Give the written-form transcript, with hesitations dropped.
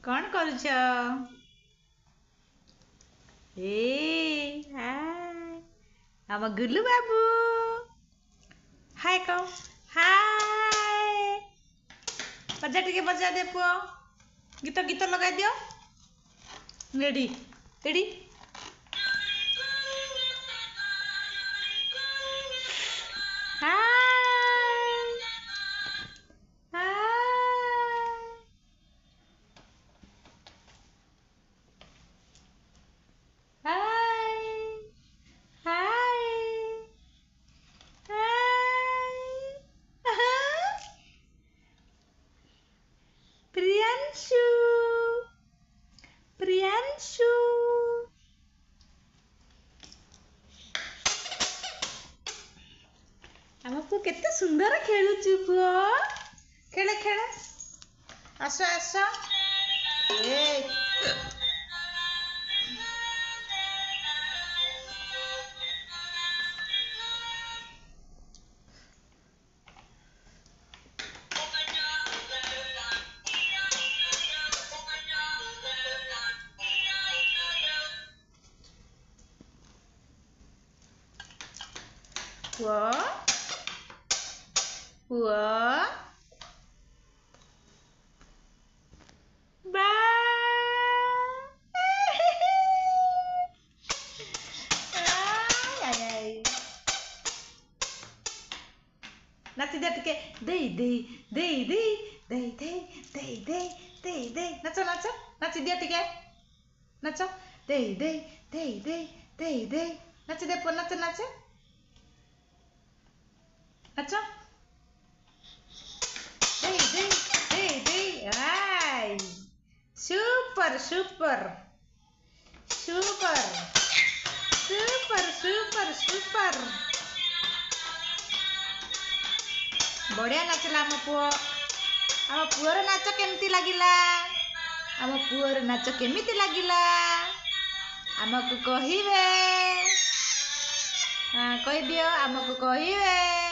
कौन करुछ हाय आम गुल्लू बाबू हाय कहो हाय बजा टिके बजा दे पुओ गीत गीत लगा दियो रेडी रेडी प्रियांशु प्रियांशु आम पु केते सुंदर खेलुचु पुओ खेल खेल आस आस ए पुओ पुओ बा नाच दे टिके दे दे दे दे दे दे दे दे दे दे नाच नाच नाच दिया टिके नाच दे दे दे दे दे दे नाच दे पुओ नाच नाच अच्छा दे दे दे दे हाय super super super super super super बढ़िया नाचला आम पुअर नाच केमती लगिला आम पुअर नाच केमिति लगिला आमको कहिबे कहि दियो आमको कहिबे।